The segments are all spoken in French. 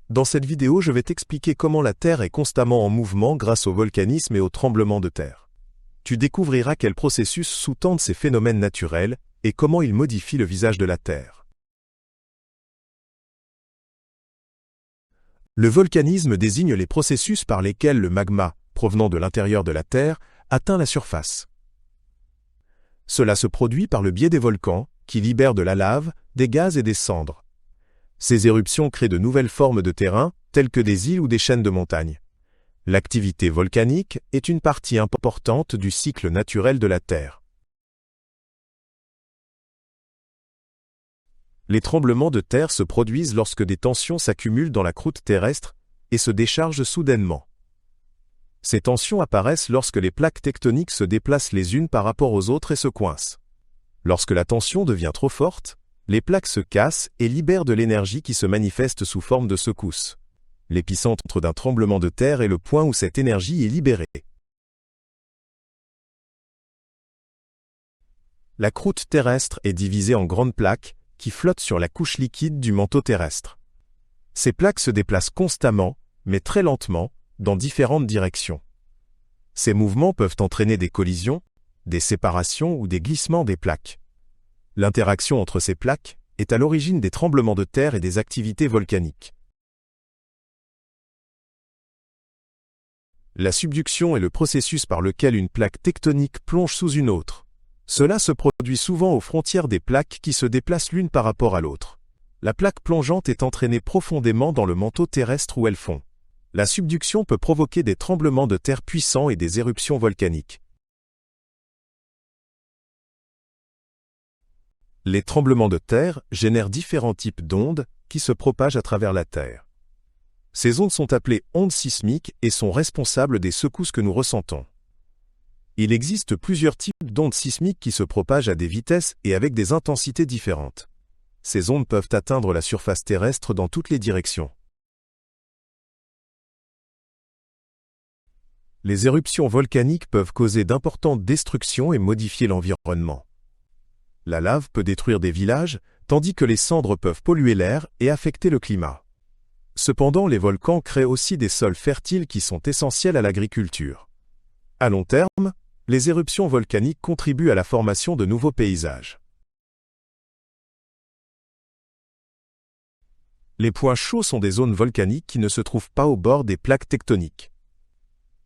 Dans cette vidéo, je vais t'expliquer comment la Terre est constamment en mouvement grâce au volcanisme et aux tremblements de terre. Tu découvriras quels processus sous-tendent ces phénomènes naturels et comment ils modifient le visage de la Terre. Le volcanisme désigne les processus par lesquels le magma, provenant de l'intérieur de la Terre, atteint la surface. Cela se produit par le biais des volcans, qui libèrent de la lave, des gaz et des cendres. Ces éruptions créent de nouvelles formes de terrain, telles que des îles ou des chaînes de montagnes. L'activité volcanique est une partie importante du cycle naturel de la Terre. Les tremblements de terre se produisent lorsque des tensions s'accumulent dans la croûte terrestre et se déchargent soudainement. Ces tensions apparaissent lorsque les plaques tectoniques se déplacent les unes par rapport aux autres et se coincent. Lorsque la tension devient trop forte, les plaques se cassent et libèrent de l'énergie qui se manifeste sous forme de secousses. L'épicentre d'un tremblement de terre est le point où cette énergie est libérée. La croûte terrestre est divisée en grandes plaques qui flottent sur la couche liquide du manteau terrestre. Ces plaques se déplacent constamment, mais très lentement, dans différentes directions. Ces mouvements peuvent entraîner des collisions, des séparations ou des glissements des plaques. L'interaction entre ces plaques est à l'origine des tremblements de terre et des activités volcaniques. La subduction est le processus par lequel une plaque tectonique plonge sous une autre. Cela se produit souvent aux frontières des plaques qui se déplacent l'une par rapport à l'autre. La plaque plongeante est entraînée profondément dans le manteau terrestre où elle fond. La subduction peut provoquer des tremblements de terre puissants et des éruptions volcaniques. Les tremblements de terre génèrent différents types d'ondes qui se propagent à travers la Terre. Ces ondes sont appelées ondes sismiques et sont responsables des secousses que nous ressentons. Il existe plusieurs types d'ondes sismiques qui se propagent à des vitesses et avec des intensités différentes. Ces ondes peuvent atteindre la surface terrestre dans toutes les directions. Les éruptions volcaniques peuvent causer d'importantes destructions et modifier l'environnement. La lave peut détruire des villages, tandis que les cendres peuvent polluer l'air et affecter le climat. Cependant, les volcans créent aussi des sols fertiles qui sont essentiels à l'agriculture. À long terme, les éruptions volcaniques contribuent à la formation de nouveaux paysages. Les points chauds sont des zones volcaniques qui ne se trouvent pas au bord des plaques tectoniques.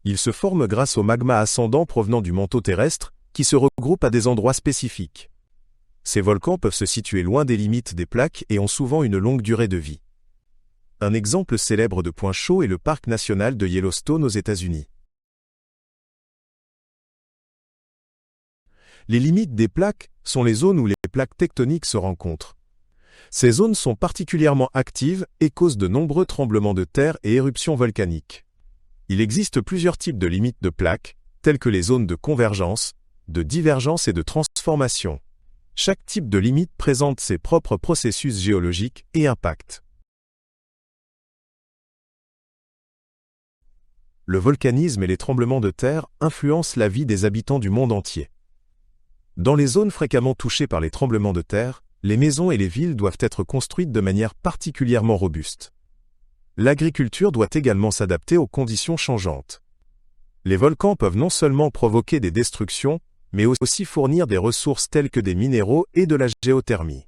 Ils se forment grâce au magma ascendant provenant du manteau terrestre, qui se regroupe à des endroits spécifiques. Ces volcans peuvent se situer loin des limites des plaques et ont souvent une longue durée de vie. Un exemple célèbre de point chaud est le parc national de Yellowstone aux États-Unis. Les limites des plaques sont les zones où les plaques tectoniques se rencontrent. Ces zones sont particulièrement actives et causent de nombreux tremblements de terre et éruptions volcaniques. Il existe plusieurs types de limites de plaques, telles que les zones de convergence, de divergence et de transformation. Chaque type de limite présente ses propres processus géologiques et impacts. Le volcanisme et les tremblements de terre influencent la vie des habitants du monde entier. Dans les zones fréquemment touchées par les tremblements de terre, les maisons et les villes doivent être construites de manière particulièrement robuste. L'agriculture doit également s'adapter aux conditions changeantes. Les volcans peuvent non seulement provoquer des destructions, mais aussi fournir des ressources telles que des minéraux et de la géothermie.